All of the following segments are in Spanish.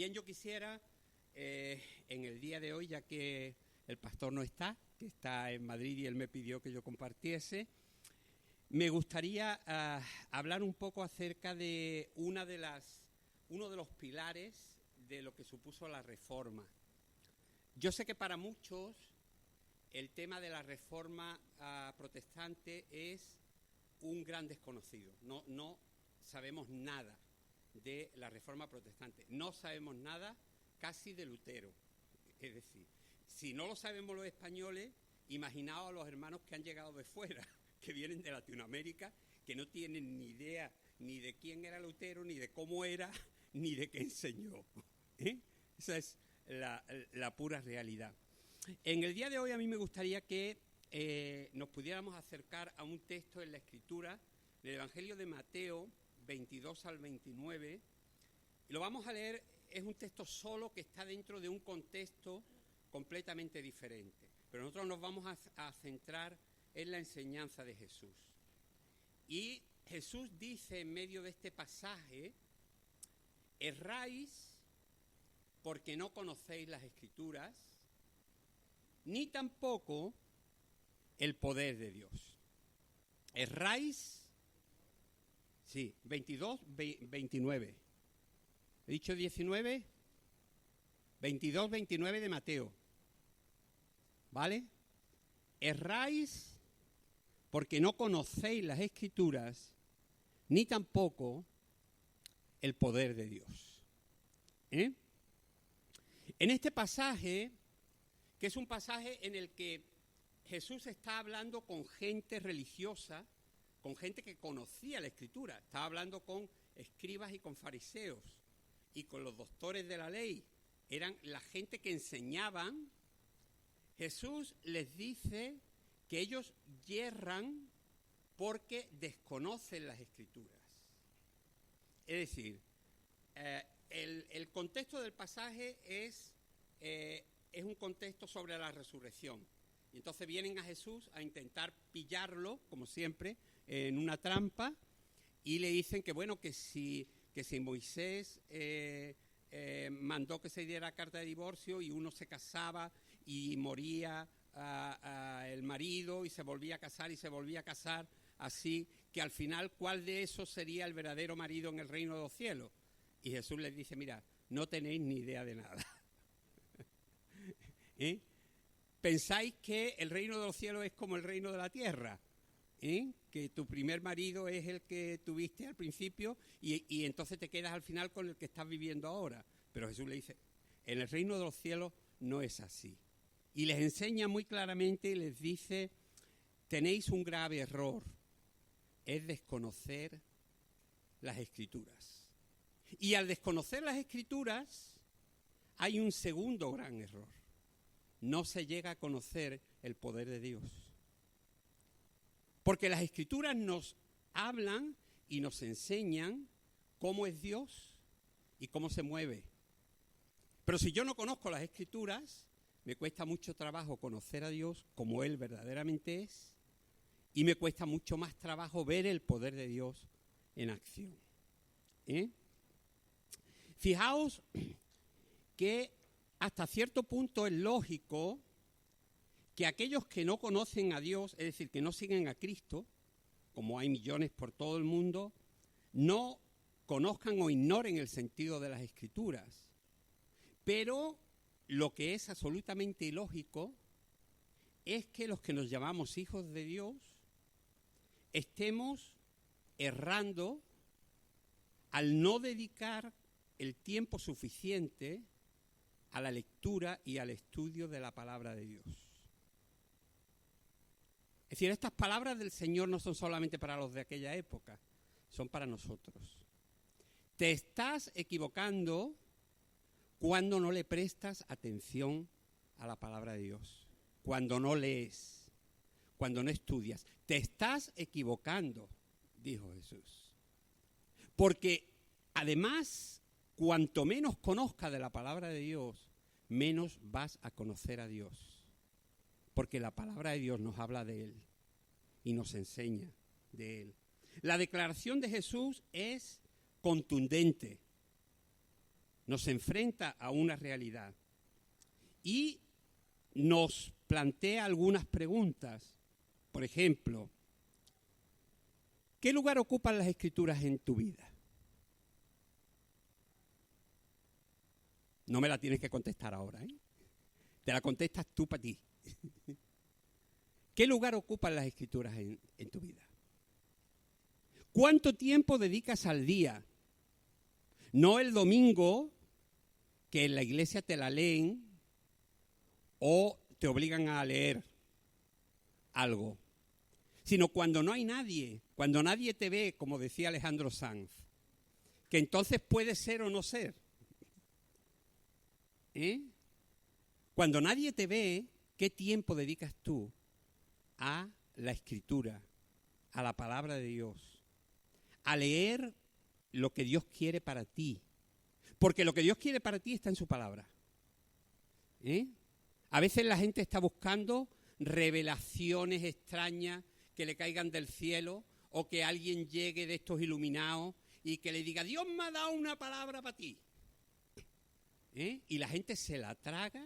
Bien, yo quisiera, en el día de hoy, ya que el pastor no está, que está en Madrid y él me pidió que yo compartiese, me gustaría hablar un poco acerca de uno de los pilares de lo que supuso la Reforma. Yo sé que para muchos el tema de la Reforma protestante es un gran desconocido. No sabemos nada de la Reforma protestante. No sabemos nada casi de Lutero. Es decir, si no lo sabemos los españoles, imaginaos a los hermanos que han llegado de fuera, que vienen de Latinoamérica, que no tienen ni idea ni de quién era Lutero, ni de cómo era, ni de qué enseñó. Esa es la pura realidad. En el día de hoy a mí me gustaría que nos pudiéramos acercar a un texto en la Escritura, del Evangelio de Mateo 22 al 29. Lo vamos a leer, es un texto solo que está dentro de un contexto completamente diferente. Pero nosotros nos vamos a centrar en la enseñanza de Jesús. Y Jesús dice en medio de este pasaje: erráis porque no conocéis las Escrituras, ni tampoco el poder de Dios. Erráis, sí, 22, 29. ¿He dicho 19? 22, 29 de Mateo. ¿Vale? Erráis porque no conocéis las Escrituras, ni tampoco el poder de Dios. En este pasaje, que es un pasaje en el que Jesús está hablando con gente religiosa, con gente que conocía la Escritura, estaba hablando con escribas y con fariseos y con los doctores de la ley, eran la gente que enseñaban. Jesús les dice que ellos yerran porque desconocen las Escrituras. Es decir, el contexto del pasaje es un contexto sobre la resurrección. Y entonces vienen a Jesús a intentar pillarlo, como siempre, en una trampa, y le dicen que bueno, que si Moisés mandó que se diera carta de divorcio y uno se casaba y moría el marido y se volvía a casar y se volvía a casar, así que al final, ¿cuál de esos sería el verdadero marido en el reino de los cielos? Y Jesús les dice: mira, no tenéis ni idea de nada. ¿Pensáis que el reino de los cielos es como el reino de la tierra? Que tu primer marido es el que tuviste al principio y entonces te quedas al final con el que estás viviendo ahora. Pero Jesús le dice: en el reino de los cielos no es así. Y les enseña muy claramente y les dice: tenéis un grave error, es desconocer las Escrituras. Y al desconocer las Escrituras hay un segundo gran error: no se llega a conocer el poder de Dios. Porque las Escrituras nos hablan y nos enseñan cómo es Dios y cómo se mueve. Pero si yo no conozco las Escrituras, me cuesta mucho trabajo conocer a Dios como Él verdaderamente es, y me cuesta mucho más trabajo ver el poder de Dios en acción. Fijaos que hasta cierto punto es lógico que aquellos que no conocen a Dios, es decir, que no siguen a Cristo, como hay millones por todo el mundo, no conozcan o ignoren el sentido de las Escrituras. Pero lo que es absolutamente ilógico es que los que nos llamamos hijos de Dios estemos errando al no dedicar el tiempo suficiente a la lectura y al estudio de la palabra de Dios. Es decir, estas palabras del Señor no son solamente para los de aquella época, son para nosotros. Te estás equivocando cuando no le prestas atención a la palabra de Dios, cuando no lees, cuando no estudias. Te estás equivocando, dijo Jesús. Porque además, cuanto menos conozcas de la palabra de Dios, menos vas a conocer a Dios. Porque la palabra de Dios nos habla de Él y nos enseña de Él. La declaración de Jesús es contundente. nos enfrenta a una realidad y nos plantea algunas preguntas. Por ejemplo, ¿qué lugar ocupan las Escrituras en tu vida? No me la tienes que contestar ahora, ¿eh? Te la contestas tú para ti. ¿Qué lugar ocupan las Escrituras en tu vida? ¿Cuánto tiempo dedicas al día? No el domingo, que en la iglesia te la leen o te obligan a leer algo, sino cuando no hay nadie, cuando nadie te ve, como decía Alejandro Sanz, que entonces puede ser o no ser. Cuando nadie te ve, ¿qué tiempo dedicas tú a la Escritura, a la palabra de Dios, a leer lo que Dios quiere para ti? Porque lo que Dios quiere para ti está en su palabra. A veces la gente está buscando revelaciones extrañas que le caigan del cielo, o que alguien llegue de estos iluminados y que le diga, Dios me ha dado una palabra para ti. Y la gente se la traga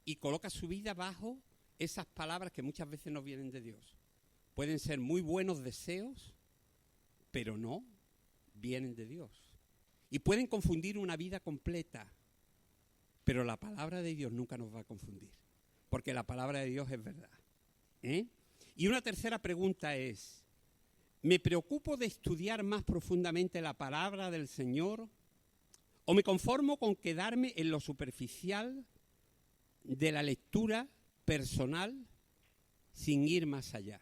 y coloca su vida bajo esas palabras que muchas veces no vienen de Dios. Pueden ser muy buenos deseos, pero no vienen de Dios. Y pueden confundir una vida completa, pero la palabra de Dios nunca nos va a confundir, porque la palabra de Dios es verdad. Y una tercera pregunta es, ¿me preocupo de estudiar más profundamente la palabra del Señor o me conformo con quedarme en lo superficial de la lectura personal sin ir más allá?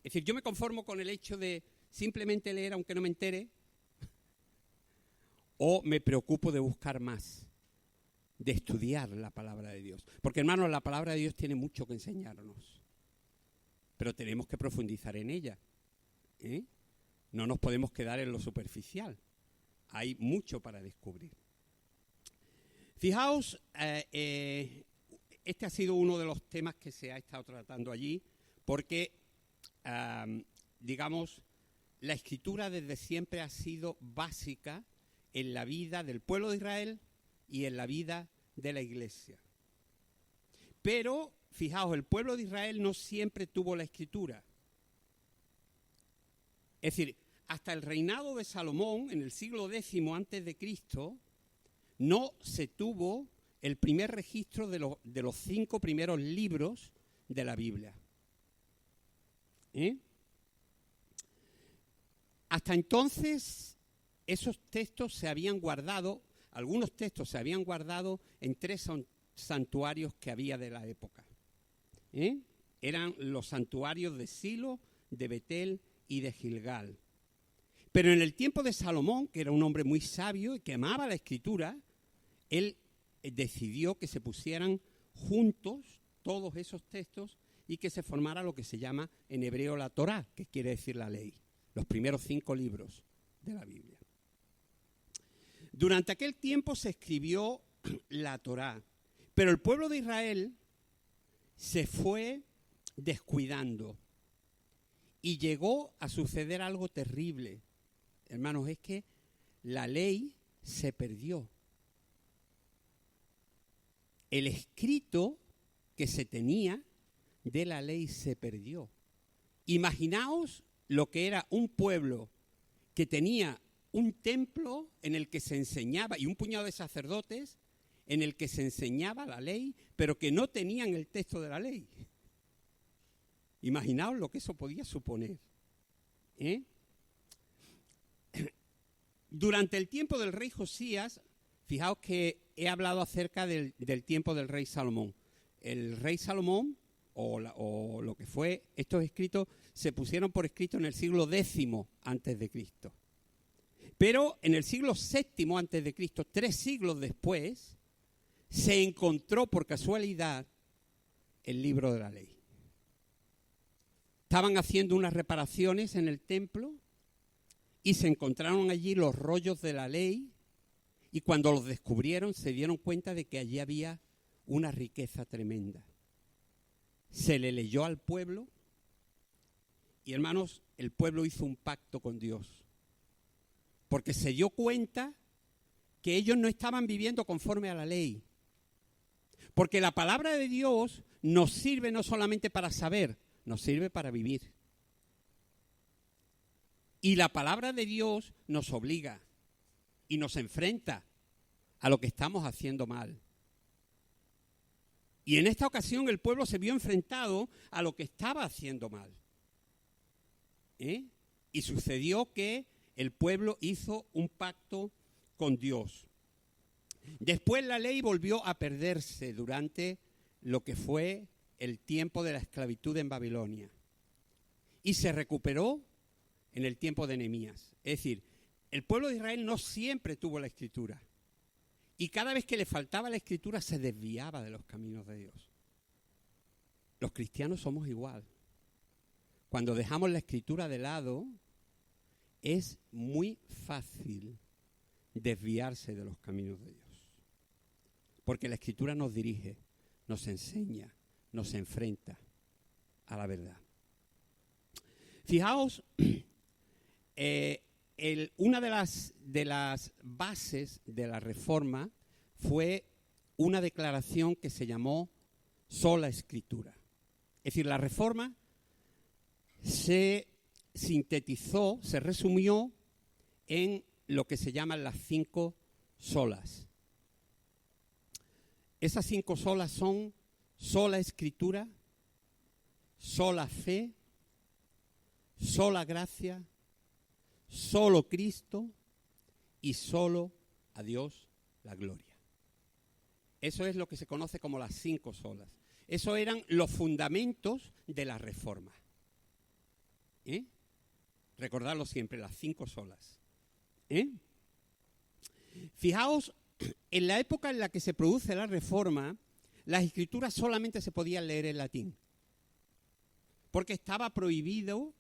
Es decir, yo me conformo con el hecho de simplemente leer aunque no me entere, o me preocupo de buscar más, de estudiar la palabra de Dios. Porque, hermanos, la palabra de Dios tiene mucho que enseñarnos, pero tenemos que profundizar en ella. No nos podemos quedar en lo superficial. Hay mucho para descubrir. Fijaos, este ha sido uno de los temas que se ha estado tratando allí, porque, digamos, la Escritura desde siempre ha sido básica en la vida del pueblo de Israel y en la vida de la Iglesia. Pero, fijaos, el pueblo de Israel no siempre tuvo la Escritura. Es decir, hasta el reinado de Salomón, en el siglo X antes de Cristo, no se tuvo el primer registro de los 5 primeros libros de la Biblia. Hasta entonces, esos textos se habían guardado, algunos textos se habían guardado en 3 santuarios que había de la época. Eran los santuarios de Silo, de Betel y de Gilgal. Pero en el tiempo de Salomón, que era un hombre muy sabio y que amaba la Escritura, él decidió que se pusieran juntos todos esos textos y que se formara lo que se llama en hebreo la Torá, que quiere decir la ley, los primeros 5 libros de la Biblia. Durante aquel tiempo se escribió la Torá, pero el pueblo de Israel se fue descuidando y llegó a suceder algo terrible. Hermanos, es que la ley se perdió. El escrito que se tenía de la ley se perdió. Imaginaos lo que era un pueblo que tenía un templo en el que se enseñaba, y un puñado de sacerdotes en el que se enseñaba la ley, pero que no tenían el texto de la ley. Imaginaos lo que eso podía suponer. Durante el tiempo del rey Josías, fijaos que he hablado acerca del tiempo del rey Salomón. El rey Salomón, o lo que fue, estos escritos se pusieron por escrito en el siglo X antes de Cristo. Pero en el siglo VII antes de Cristo, 3 siglos después, se encontró por casualidad el libro de la ley. Estaban haciendo unas reparaciones en el templo y se encontraron allí los rollos de la ley, y cuando los descubrieron se dieron cuenta de que allí había una riqueza tremenda. Se le leyó al pueblo y, hermanos, el pueblo hizo un pacto con Dios. porque se dio cuenta que ellos no estaban viviendo conforme a la ley. Porque la palabra de Dios nos sirve no solamente para saber, nos sirve para vivir. Y la palabra de Dios nos obliga y nos enfrenta a lo que estamos haciendo mal. Y en esta ocasión el pueblo se vio enfrentado a lo que estaba haciendo mal. Y sucedió que el pueblo hizo un pacto con Dios. Después la ley volvió a perderse durante lo que fue el tiempo de la esclavitud en Babilonia. Y se recuperó en el tiempo de Nehemías. Es decir, el pueblo de Israel no siempre tuvo la escritura. Y cada vez que le faltaba la escritura se desviaba de los caminos de Dios. Los cristianos somos igual. Cuando dejamos la escritura de lado, es muy fácil desviarse de los caminos de Dios. Porque la escritura nos dirige, nos enseña, nos enfrenta a la verdad. Fijaos, una de las bases de la Reforma fue una declaración que se llamó sola escritura. Es decir, la Reforma se sintetizó, se resumió en lo que se llaman las 5 solas. Esas 5 solas son sola escritura, sola fe, sola gracia, solo Cristo y solo a Dios la gloria. Eso es lo que se conoce como las 5 solas. Esos eran los fundamentos de la Reforma. Recordadlo siempre, las 5 solas. Fijaos, en la época en la que se produce la Reforma, las escrituras solamente se podían leer en latín, porque estaba prohibido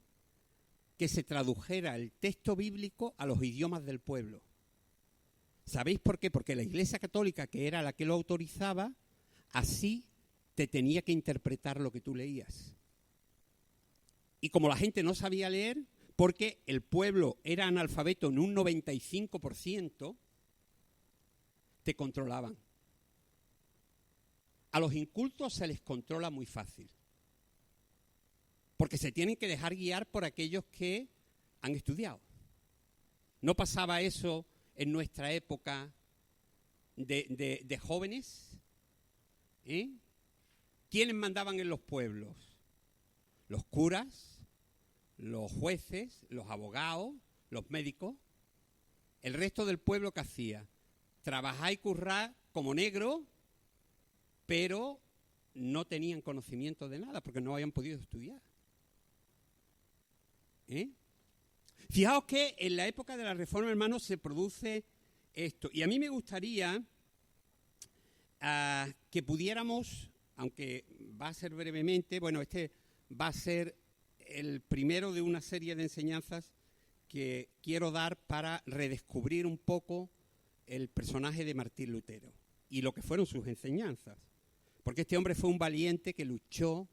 que se tradujera el texto bíblico a los idiomas del pueblo. ¿Sabéis por qué? Porque la Iglesia Católica, que era la que lo autorizaba, así te tenía que interpretar lo que tú leías. Y como la gente no sabía leer, porque el pueblo era analfabeto en un 95%, te controlaban. A los incultos se les controla muy fácil, porque se tienen que dejar guiar por aquellos que han estudiado. ¿No pasaba eso en nuestra época de jóvenes? ¿Quiénes mandaban en los pueblos? Los curas, los jueces, los abogados, los médicos. El resto del pueblo, ¿qué hacía? Trabajar y currar como negro, pero no tenían conocimiento de nada porque no habían podido estudiar. Fijaos que en la época de la Reforma, hermanos, se produce esto. Y a mí me gustaría que pudiéramos, aunque va a ser brevemente, bueno, este va a ser el primero de una serie de enseñanzas que quiero dar para redescubrir un poco el personaje de Martín Lutero y lo que fueron sus enseñanzas. Porque este hombre fue un valiente que luchó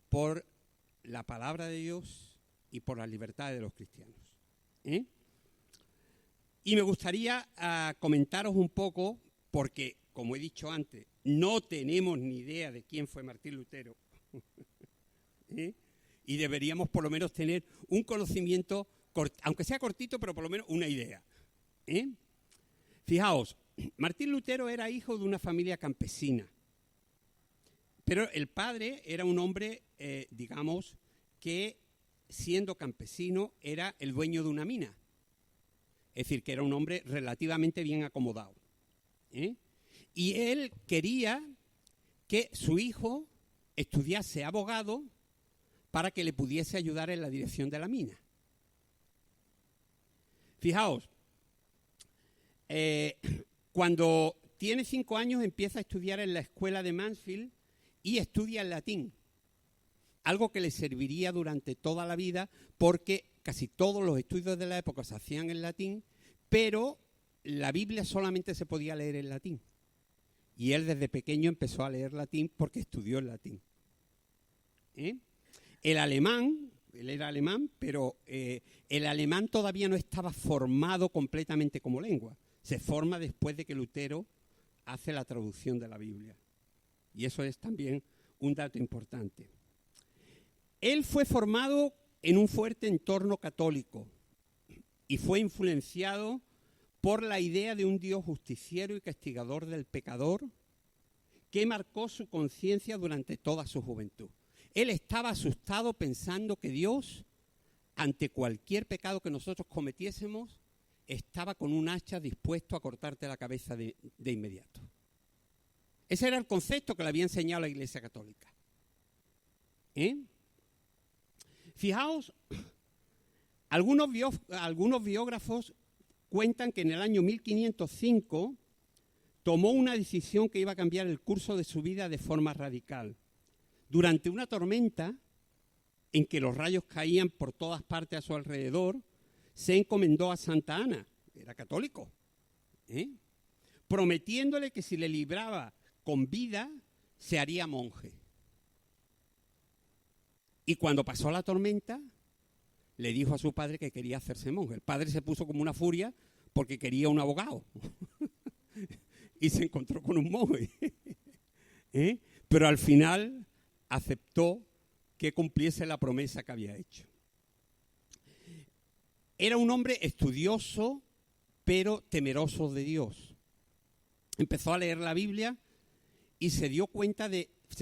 por la palabra de Dios y por la libertad de los cristianos. Y me gustaría comentaros un poco, porque, como he dicho antes, no tenemos ni idea de quién fue Martín Lutero. Y deberíamos por lo menos tener un conocimiento, aunque sea cortito, pero por lo menos una idea. Fijaos, Martín Lutero era hijo de una familia campesina, pero el padre era un hombre, digamos, que siendo campesino era el dueño de una mina. Es decir, que era un hombre relativamente bien acomodado. Y él quería que su hijo estudiase abogado para que le pudiese ayudar en la dirección de la mina. Fijaos, cuando tiene 5 años empieza a estudiar en la escuela de Mansfield y estudia el latín, algo que le serviría durante toda la vida porque casi todos los estudios de la época se hacían en latín, pero la Biblia solamente se podía leer en latín. Y él desde pequeño empezó a leer latín porque estudió el latín. El alemán, él era alemán, pero el alemán todavía no estaba formado completamente como lengua. Se forma después de que Lutero hace la traducción de la Biblia. Y eso es también un dato importante. Él fue formado en un fuerte entorno católico y fue influenciado por la idea de un Dios justiciero y castigador del pecador que marcó su conciencia durante toda su juventud. Él estaba asustado pensando que Dios, ante cualquier pecado que nosotros cometiésemos, estaba con un hacha dispuesto a cortarte la cabeza de inmediato. Ese era el concepto que le había enseñado la Iglesia Católica. Fijaos, algunos biógrafos cuentan que en el año 1505 tomó una decisión que iba a cambiar el curso de su vida de forma radical. Durante una tormenta en que los rayos caían por todas partes a su alrededor, se encomendó a Santa Ana, era católico, prometiéndole que si le libraba con vida, se haría monje. Y cuando pasó la tormenta, le dijo a su padre que quería hacerse monje. El padre se puso como una furia porque quería un abogado. Y se encontró con un monje. Pero al final aceptó que cumpliese la promesa que había hecho. Era un hombre estudioso, pero temeroso de Dios. Empezó a leer la Biblia y se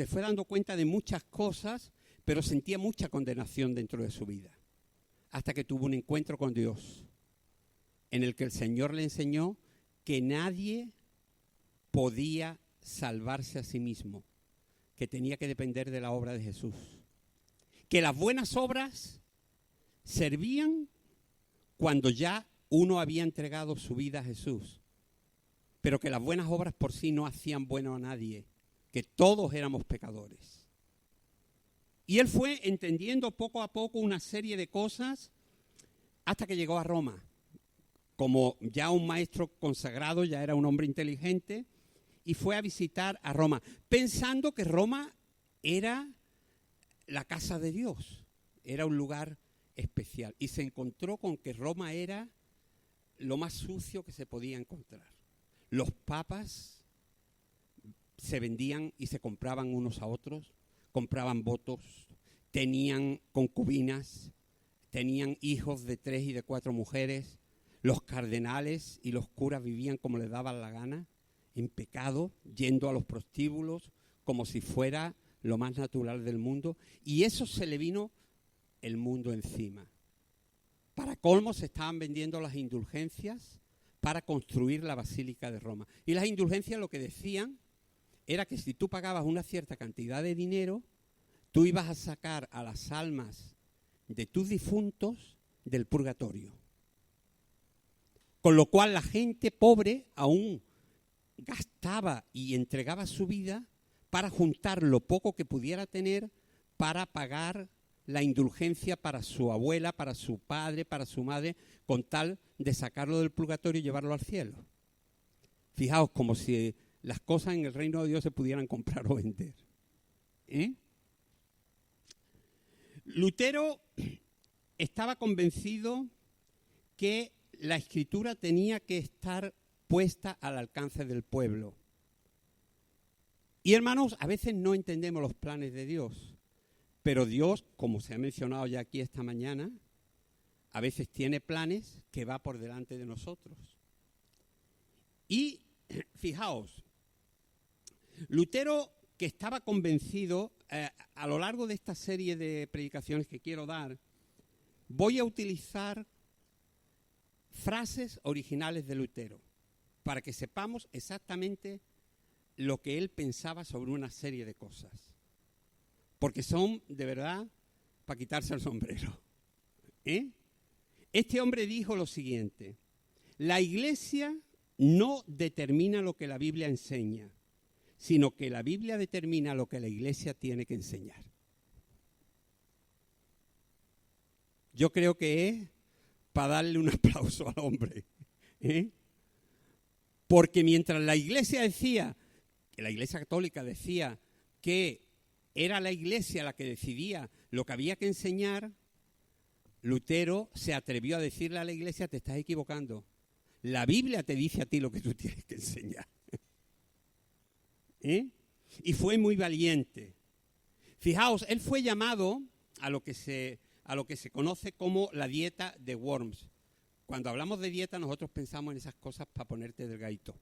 fue dando cuenta de muchas cosas, pero sentía mucha condenación dentro de su vida. Hasta que tuvo un encuentro con Dios, en el que el Señor le enseñó que nadie podía salvarse a sí mismo, que tenía que depender de la obra de Jesús. Que las buenas obras servían cuando ya uno había entregado su vida a Jesús, pero que las buenas obras por sí no hacían bueno a nadie, que todos éramos pecadores. Y él fue entendiendo poco a poco una serie de cosas hasta que llegó a Roma. Como ya un maestro consagrado, ya era un hombre inteligente, y fue a visitar a Roma, pensando que Roma era la casa de Dios, era un lugar especial. Y se encontró con que Roma era lo más sucio que se podía encontrar. Los papas se vendían y se compraban unos a otros, compraban votos, tenían concubinas, tenían hijos de 3 y de 4 mujeres. Los cardenales y los curas vivían como les daba la gana, en pecado, yendo a los prostíbulos como si fuera lo más natural del mundo. Y eso se le vino el mundo encima. Para colmo se estaban vendiendo las indulgencias para construir la Basílica de Roma. Y las indulgencias lo que decían era que si tú pagabas una cierta cantidad de dinero, tú ibas a sacar a las almas de tus difuntos del purgatorio. Con lo cual la gente pobre aún gastaba y entregaba su vida para juntar lo poco que pudiera tener para pagar la indulgencia para su abuela, para su padre, para su madre, con tal de sacarlo del purgatorio y llevarlo al cielo. Fijaos, como si las cosas en el reino de Dios se pudieran comprar o vender. Lutero estaba convencido que la Escritura tenía que estar puesta al alcance del pueblo. Y hermanos, a veces no entendemos los planes de Dios, pero Dios, como se ha mencionado ya aquí esta mañana, a veces tiene planes que va por delante de nosotros. Y fijaos, Lutero, que estaba convencido, a lo largo de esta serie de predicaciones que quiero dar, voy a utilizar frases originales de Lutero para que sepamos exactamente lo que él pensaba sobre una serie de cosas. Porque son, de verdad, para quitarse el sombrero. Este hombre dijo lo siguiente: la Iglesia no determina lo que la Biblia enseña, sino que la Biblia determina lo que la Iglesia tiene que enseñar. Yo creo que es para darle un aplauso al hombre. Porque mientras la Iglesia Católica decía que era la Iglesia la que decidía lo que había que enseñar, Lutero se atrevió a decirle a la iglesia: te estás equivocando. La Biblia te dice a ti lo que tú tienes que enseñar. ¿Eh? Y fue muy valiente. Fijaos, él fue llamado a lo que se conoce como la dieta de Worms. Cuando hablamos de dieta, nosotros pensamos en esas cosas para ponerte delgadito,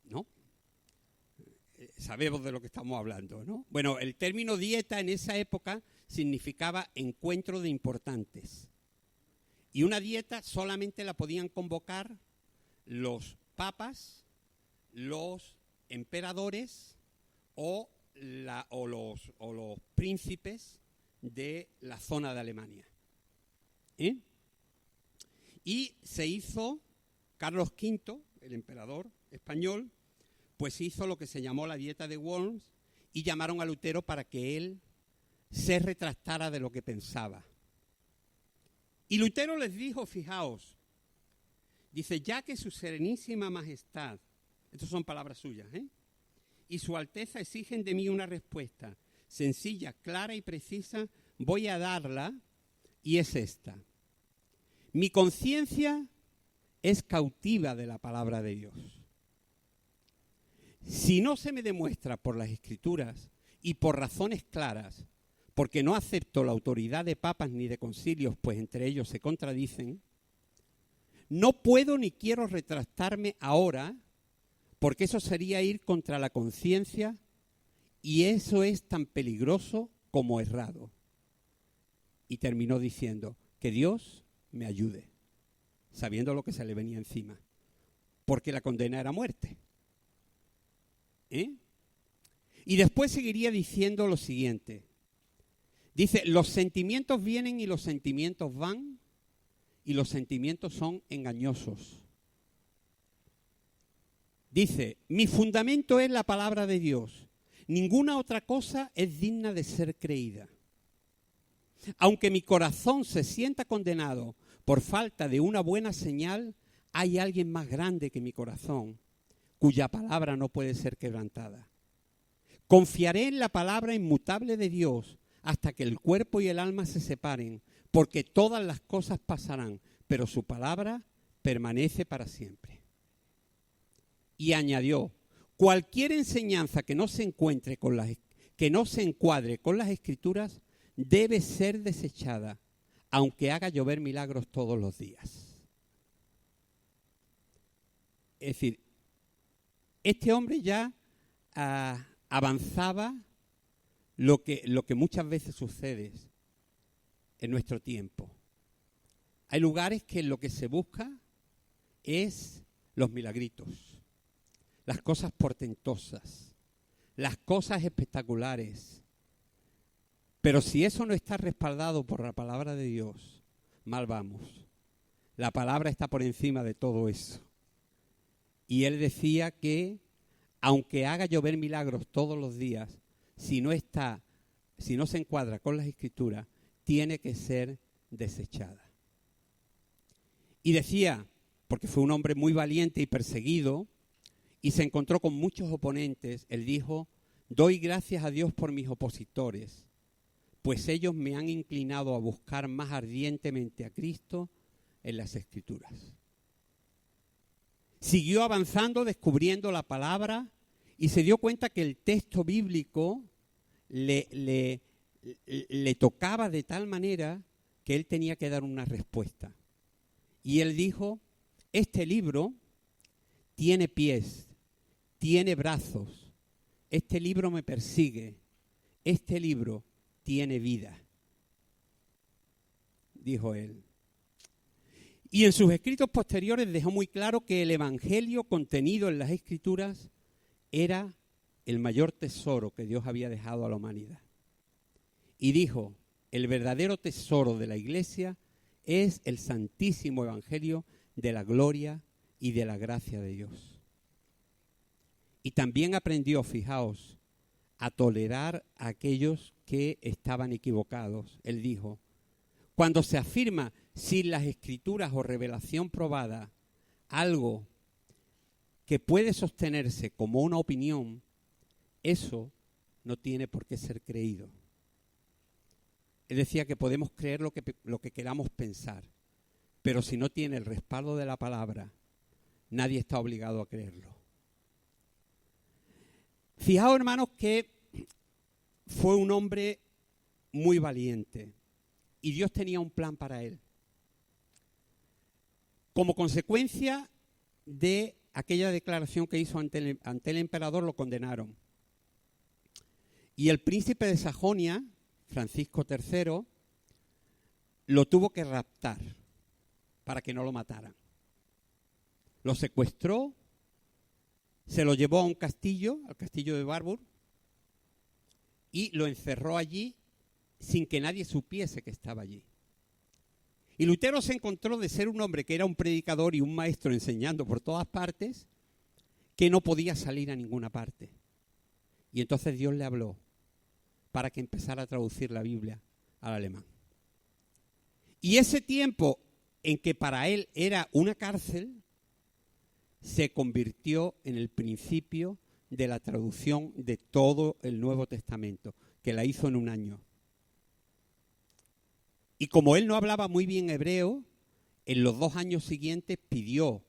¿no? Sabemos de lo que estamos hablando, ¿no? Bueno, el término dieta en esa época significaba encuentro de importantes. Y una dieta solamente la podían convocar los papas, los emperadores o los príncipes de la zona de Alemania. Y se hizo, Carlos V, el emperador español, pues hizo lo que se llamó la dieta de Worms y llamaron a Lutero para que él se retractara de lo que pensaba. Y Lutero les dijo, fijaos, dice: ya que su serenísima majestad, estas son palabras suyas, y su alteza exigen de mí una respuesta sencilla, clara y precisa, voy a darla, y es esta. Mi conciencia es cautiva de la palabra de Dios. Si no se me demuestra por las Escrituras y por razones claras, porque no acepto la autoridad de papas ni de concilios, pues entre ellos se contradicen, no puedo ni quiero retractarme ahora, porque eso sería ir contra la conciencia y eso es tan peligroso como errado. Y terminó diciendo: que Dios me ayude, sabiendo lo que se le venía encima, porque la condena era muerte. Y después seguiría diciendo lo siguiente. Dice: los sentimientos vienen y los sentimientos van, y los sentimientos son engañosos. Dice: mi fundamento es la palabra de Dios. Ninguna otra cosa es digna de ser creída. Aunque mi corazón se sienta condenado por falta de una buena señal, hay alguien más grande que mi corazón, cuya palabra no puede ser quebrantada. Confiaré en la palabra inmutable de Dios hasta que el cuerpo y el alma se separen, porque todas las cosas pasarán, pero su palabra permanece para siempre. Y añadió: cualquier enseñanza que no se encuadre con las Escrituras debe ser desechada, aunque haga llover milagros todos los días. Es decir, este hombre ya avanzaba lo que muchas veces sucede en nuestro tiempo. Hay lugares que lo que se busca es los milagritos, las cosas portentosas, las cosas espectaculares. Pero si eso no está respaldado por la palabra de Dios, mal vamos. La palabra está por encima de todo eso. Y él decía que, aunque haga llover milagros todos los días, si no se encuadra con las Escrituras, tiene que ser desechada. Y decía, porque fue un hombre muy valiente y perseguido, y se encontró con muchos oponentes, él dijo: doy gracias a Dios por mis opositores, pues ellos me han inclinado a buscar más ardientemente a Cristo en las Escrituras. Siguió avanzando, descubriendo la palabra, y se dio cuenta que el texto bíblico le tocaba de tal manera que él tenía que dar una respuesta. Y él dijo: este libro tiene pies, tiene brazos, este libro me persigue, este libro tiene vida, dijo él. Y en sus escritos posteriores dejó muy claro que el evangelio contenido en las Escrituras era el mayor tesoro que Dios había dejado a la humanidad. Y dijo: el verdadero tesoro de la Iglesia es el santísimo evangelio de la gloria y de la gracia de Dios. Y también aprendió, fijaos, a tolerar a aquellos que estaban equivocados. Él dijo: cuando se afirma sin las Escrituras o revelación probada algo que puede sostenerse como una opinión, eso no tiene por qué ser creído. él decía que podemos creer lo que queramos pensar, pero si no tiene el respaldo de la palabra, nadie está obligado a creerlo. Fijaos, hermanos, que fue un hombre muy valiente y Dios tenía un plan para él. Como consecuencia de aquella declaración que hizo ante el emperador, lo condenaron. Y el príncipe de Sajonia, Francisco III, lo tuvo que raptar para que no lo mataran. Lo secuestró, se lo llevó a un castillo, al castillo de Warburg, y lo encerró allí sin que nadie supiese que estaba allí. Y Lutero se encontró de ser un hombre que era un predicador y un maestro enseñando por todas partes, que no podía salir a ninguna parte. Y entonces Dios le habló para que empezara a traducir la Biblia al alemán. Y ese tiempo en que para él era una cárcel, se convirtió en el principio de la traducción de todo el Nuevo Testamento, que la hizo en un año. Y como él no hablaba muy bien hebreo, en los 2 años siguientes pidió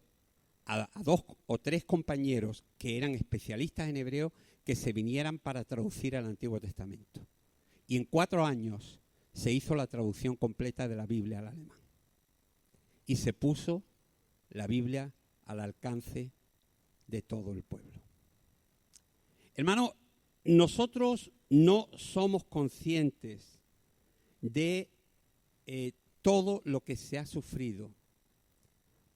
a 2 o 3 compañeros que eran especialistas en hebreo que se vinieran para traducir el Antiguo Testamento. Y en 4 años se hizo la traducción completa de la Biblia al alemán. Y se puso la Biblia al alcance de todo el pueblo. Hermano, nosotros no somos conscientes de todo lo que se ha sufrido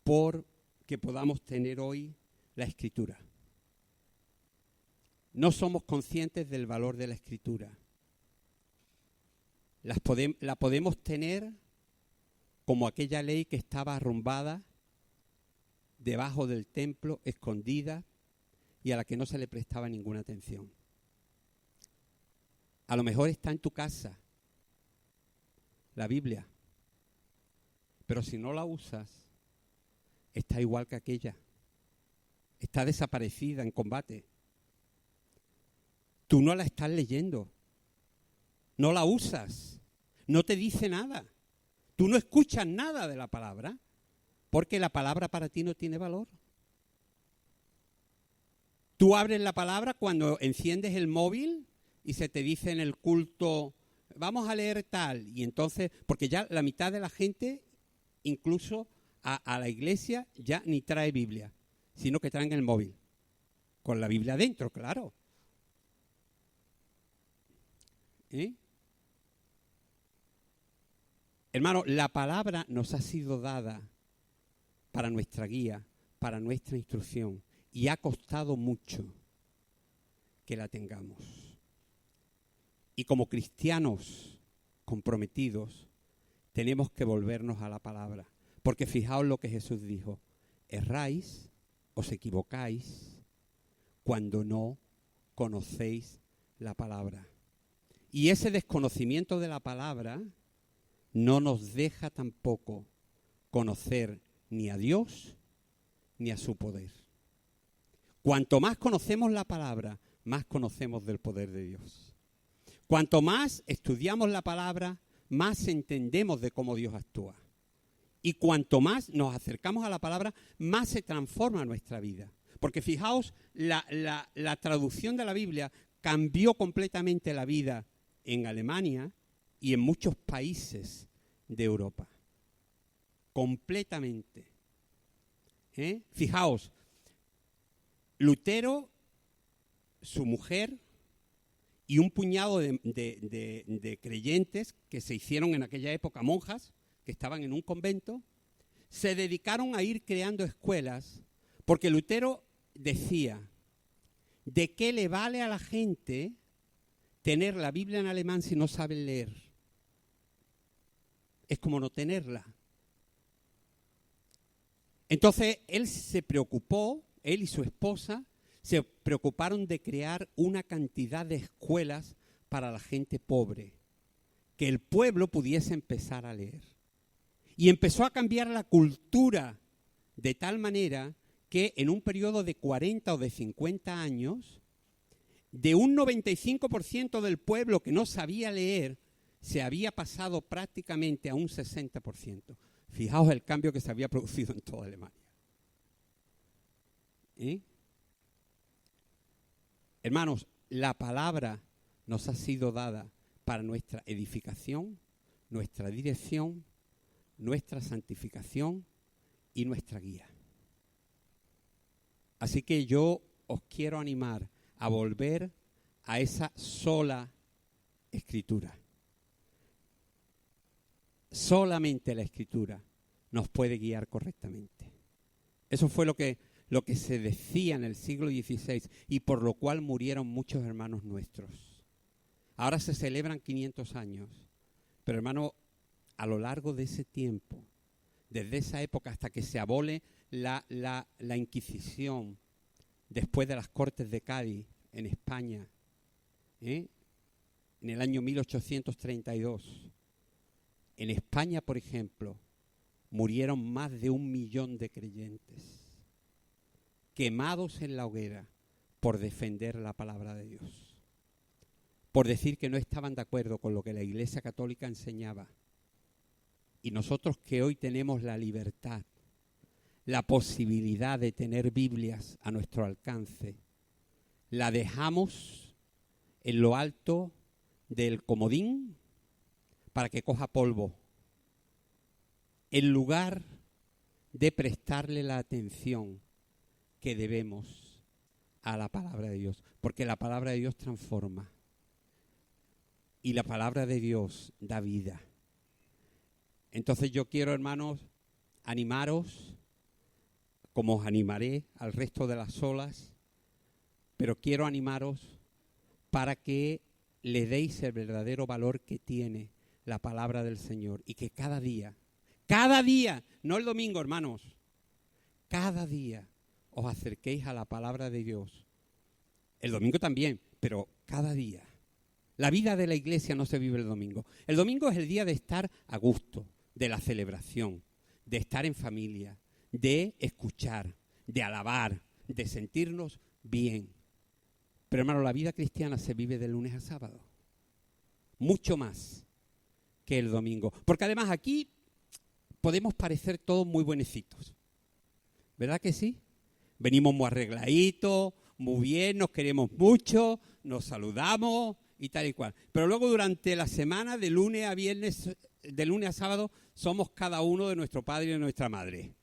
por que podamos tener hoy la Escritura. No somos conscientes del valor de la Escritura. La podemos tener como aquella ley que estaba arrumbada debajo del templo, escondida, y a la que no se le prestaba ninguna atención. A lo mejor está en tu casa la Biblia, pero si no la usas, está igual que aquella. Está desaparecida en combate. Tú no la estás leyendo, no la usas, no te dice nada. Tú no escuchas nada de la palabra, porque la palabra para ti no tiene valor. Tú abres la palabra cuando enciendes el móvil y se te dice en el culto, vamos a leer tal, y entonces, porque ya la mitad de la gente, incluso a la iglesia, ya ni trae Biblia, sino que traen el móvil, con la Biblia dentro, claro. Hermano, la palabra nos ha sido dada para nuestra guía, para nuestra instrucción, y ha costado mucho que la tengamos. Y como cristianos comprometidos, tenemos que volvernos a la palabra. Porque fijaos lo que Jesús dijo, erráis, os equivocáis, cuando no conocéis la palabra. Y ese desconocimiento de la palabra no nos deja tampoco conocer ni a Dios ni a su poder. Cuanto más conocemos la palabra, más conocemos del poder de Dios. Cuanto más estudiamos la palabra, más entendemos de cómo Dios actúa. Y cuanto más nos acercamos a la palabra, más se transforma nuestra vida. Porque fijaos, la traducción de la Biblia cambió completamente la vida en Alemania y en muchos países de Europa. Completamente. Fijaos, Lutero, su mujer y un puñado de creyentes que se hicieron en aquella época monjas, que estaban en un convento, se dedicaron a ir creando escuelas, porque Lutero decía, ¿de qué le vale a la gente tener la Biblia en alemán si no saben leer? Es como no tenerla. Entonces él se preocupó, él y su esposa se preocuparon de crear una cantidad de escuelas para la gente pobre, que el pueblo pudiese empezar a leer. Y empezó a cambiar la cultura de tal manera que en un periodo de 40 o de 50 años, de un 95% del pueblo que no sabía leer, se había pasado prácticamente a un 60%. Fijaos el cambio que se había producido en toda Alemania. Hermanos, la palabra nos ha sido dada para nuestra edificación, nuestra dirección, nuestra santificación y nuestra guía. Así que yo os quiero animar a volver a esa sola Escritura. Solamente la Escritura nos puede guiar correctamente. Eso fue lo que se decía en el siglo XVI y por lo cual murieron muchos hermanos nuestros. Ahora se celebran 500 años, pero hermano, a lo largo de ese tiempo, desde esa época hasta que se abole la Inquisición, después de las Cortes de Cádiz en España, en el año 1832, en España, por ejemplo, murieron más de 1 millón de creyentes quemados en la hoguera por defender la palabra de Dios, por decir que no estaban de acuerdo con lo que la Iglesia Católica enseñaba. Y nosotros que hoy tenemos la libertad, la posibilidad de tener Biblias a nuestro alcance, la dejamos en lo alto del comodín para que coja polvo, en lugar de prestarle la atención que debemos a la palabra de Dios, porque la palabra de Dios transforma y la palabra de Dios da vida. Entonces yo quiero, hermanos, animaros, como os animaré al resto de las solas, pero quiero animaros para que le deis el verdadero valor que tiene la palabra del Señor y que cada día, no el domingo, hermanos, cada día os acerquéis a la palabra de Dios. El domingo también, pero cada día. La vida de la iglesia no se vive el domingo. El domingo es el día de estar a gusto, de la celebración, de estar en familia, de escuchar, de alabar, de sentirnos bien. Pero hermano, la vida cristiana se vive de lunes a sábado. Mucho más que el domingo. Porque además aquí podemos parecer todos muy buenecitos. ¿Verdad que sí? Venimos muy arregladitos, muy bien, nos queremos mucho, nos saludamos y tal y cual. Pero luego durante la semana, de lunes a viernes, de lunes a sábado, somos cada uno de nuestro padre y de nuestra madre.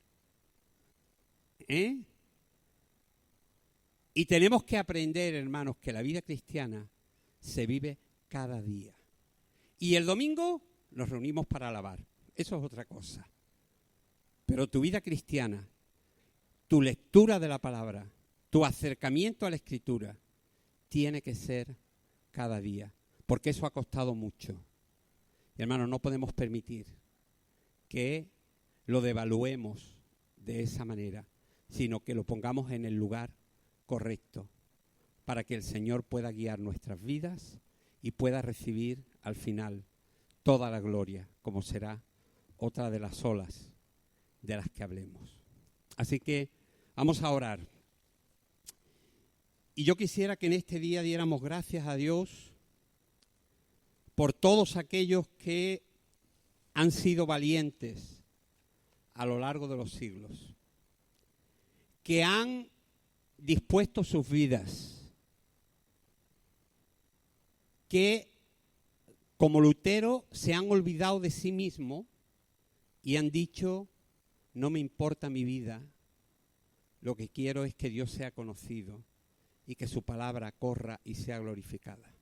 Y tenemos que aprender, hermanos, que la vida cristiana se vive cada día. Y el domingo nos reunimos para alabar. Eso es otra cosa. Pero tu vida cristiana, tu lectura de la palabra, tu acercamiento a la Escritura, tiene que ser cada día, porque eso ha costado mucho. Y hermanos, no podemos permitir que lo devaluemos de esa manera, sino que lo pongamos en el lugar correcto, para que el Señor pueda guiar nuestras vidas y pueda recibir al final toda la gloria, como será otra de las olas de las que hablemos. Así que vamos a orar. Y yo quisiera que en este día diéramos gracias a Dios por todos aquellos que han sido valientes a lo largo de los siglos, que han dispuesto sus vidas, que como Lutero se han olvidado de sí mismo y han dicho: no me importa mi vida, lo que quiero es que Dios sea conocido y que su palabra corra y sea glorificada.